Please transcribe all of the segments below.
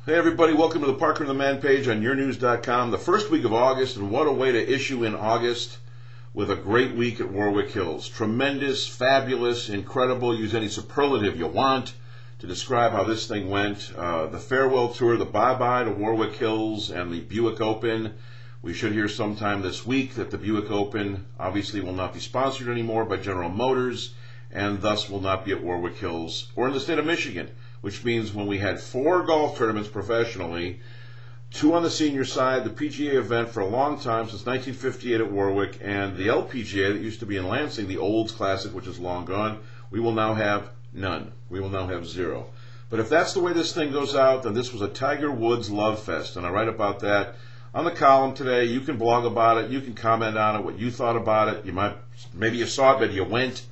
Hey everybody, welcome to the Parker and the Man page on yournews.com. The first week of August, and what a way to issue in August with a great week at Warwick Hills. Tremendous, fabulous, incredible, use any superlative you want to describe how this thing went. The farewell tour, the bye-bye to Warwick Hills and the Buick Open. We should hear sometime this week that the Buick Open obviously will not be sponsored anymore by General Motors and thus will not be at Warwick Hills or in the state of Michigan. Which means when we had 4 golf tournaments professionally, 2 on the senior side, the PGA event for a long time, since 1958 at Warwick, and the LPGA that used to be in Lansing, the Olds Classic, which is long gone, we will now have none. We will now have 0. But if that's the way this thing goes out, then this was a Tiger Woods love fest, and I write about that on the column today. You can blog about it, you can comment on it, what you thought about it. Maybe you saw it, maybe you went.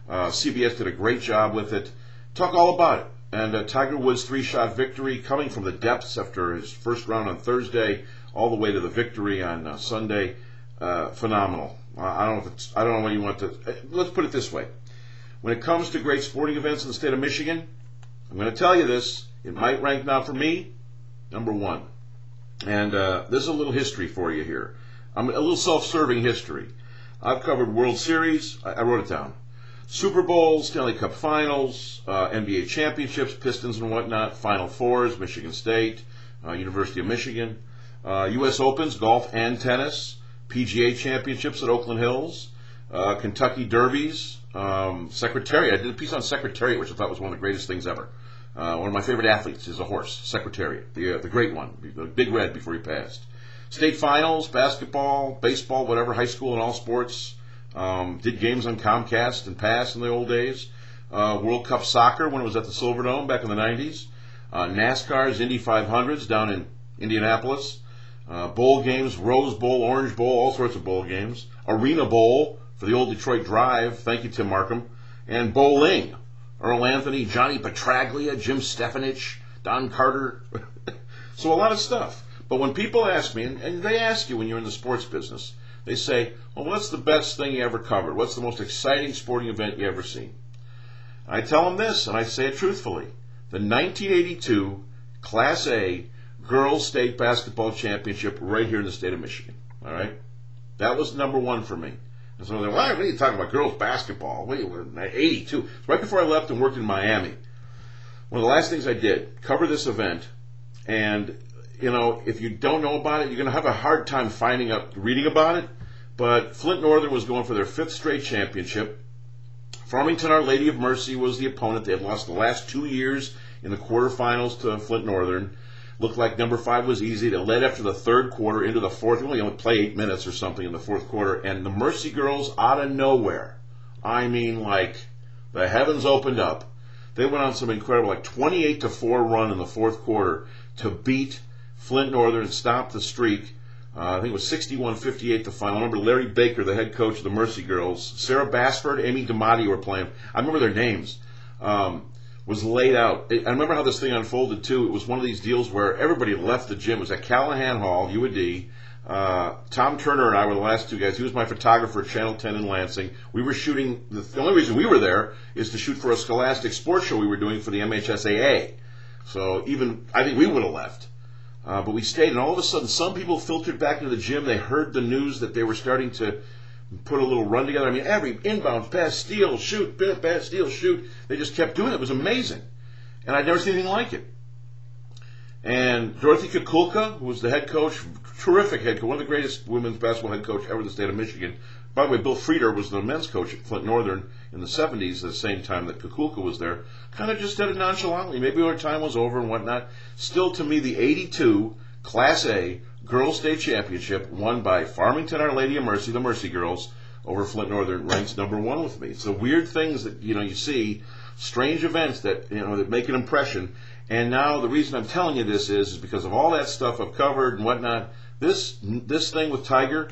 CBS did a great job with it. Talk all about it. And Tiger Woods' 3-shot victory coming from the depths after his first round on Thursday, all the way to the victory on Sunday, phenomenal. I don't know what you want to. Let's put it this way: when it comes to great sporting events in the state of Michigan, I'm going to tell you this. It might rank now for me number 1. And there's a little history for you here. A little self-serving history. I've covered World Series. I wrote it down. Super Bowls, Stanley Cup Finals, NBA Championships, Pistons and whatnot, Final Fours, Michigan State, University of Michigan, U.S. Opens, golf and tennis, PGA Championships at Oakland Hills, Kentucky Derbies, Secretariat. I did a piece on Secretariat, which I thought was one of the greatest things ever. One of my favorite athletes is a horse, Secretariat, the great one, the Big Red before he passed. State Finals, basketball, baseball, whatever, high school and all sports. Did games on Comcast and Pass in the old days. World Cup Soccer when it was at the Silverdome back in the 90s. NASCAR's Indy 500s down in Indianapolis. Bowl games, Rose Bowl, Orange Bowl, all sorts of bowl games. Arena Bowl for the old Detroit Drive. Thank you, Tim Markham. And bowling. Earl Anthony, Johnny Petraglia, Jim Stefanich, Don Carter. So a lot of stuff. But when people ask me, and they ask you when you're in the sports business, they say, well, what's the best thing you ever covered? What's the most exciting sporting event you ever seen? I tell them this, and I say it truthfully. The 1982 Class A Girls State Basketball Championship right here in the state of Michigan. All right? That was number 1 for me. And so they're like, why are you talking about girls basketball? Wait, 82. So right before I left and worked in Miami, one of the last things I did, cover this event, and if you don't know about it, you're going to have a hard time reading about it. But Flint Northern was going for their 5th straight championship. Farmington Our Lady of Mercy was the opponent. They had lost the last 2 years in the quarterfinals to Flint Northern. Looked like number 5 was easy. They led after the 3rd quarter into the 4th. They only play 8 minutes or something in the 4th quarter. And the Mercy girls, out of nowhere, I mean, like the heavens opened up. They went on some incredible, 28-4 run in the 4th quarter to beat Flint Northern and stopped the streak. I think it was 61-58 the final. I remember Larry Baker, the head coach of the Mercy Girls, Sarah Basford, Amy DiMatti were playing. I remember their names. Was laid out. I remember how this thing unfolded too. It was one of these deals where everybody left the gym. It was at Callahan Hall, UAD. Tom Turner and I were the last 2 guys. He was my photographer at Channel 10 in Lansing. We were shooting. The only reason we were there is to shoot for a Scholastic sports show we were doing for the MHSAA. So I think we would have left. But we stayed, and all of a sudden, some people filtered back into the gym. They heard the news that they were starting to put a little run together. I mean, every inbound, pass, steal, shoot, pass, steal, shoot. They just kept doing it. It was amazing. And I'd never seen anything like it. And Dorothy Kukulka, who was the head coach, terrific head coach, one of the greatest women's basketball head coach ever in the state of Michigan. By the way, Bill Frieder was the men's coach at Flint Northern in the 70s, the same time that Kukulka was there. Kind of just did it nonchalantly. Maybe our time was over and whatnot. Still, to me, the 82 Class A Girls State Championship won by Farmington Our Lady of Mercy, the Mercy Girls, over Flint Northern, ranks number 1 with me. It's the weird things that you see, strange events that that make an impression. And now the reason I'm telling you this is because of all that stuff I've covered and whatnot. This thing with Tiger.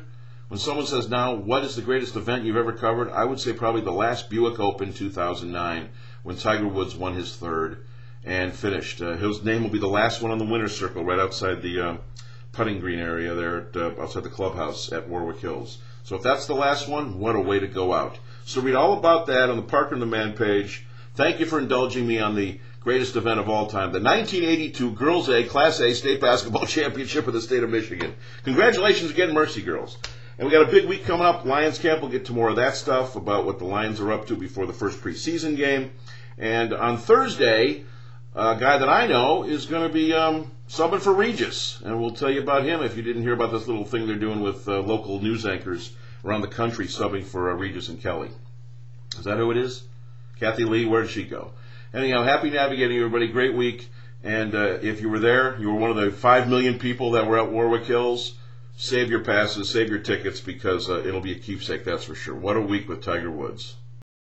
When someone says now, what is the greatest event you've ever covered? I would say probably the last Buick Open 2009 when Tiger Woods won his 3rd and finished. His name will be the last one on the winner's circle right outside the putting green area there outside the clubhouse at Warwick Hills. So if that's the last one, what a way to go out. So read all about that on the Parker and the Man page. Thank you for indulging me on the greatest event of all time, the 1982 Girls A Class A State Basketball Championship of the state of Michigan. Congratulations again, Mercy Girls. And we got a big week coming up. Lions Camp, we'll get to more of that stuff about what the Lions are up to before the first preseason game. And on Thursday, a guy that I know is going to be subbing for Regis. And we'll tell you about him if you didn't hear about this little thing they're doing with local news anchors around the country subbing for Regis and Kelly. Is that who it is? Kathy Lee, where did she go? Anyhow, happy navigating, everybody. Great week. And if you were there, you were one of the 5 million people that were at Warwick Hills. Save your passes, save your tickets, because it'll be a keepsake, that's for sure. What a week with Tiger Woods.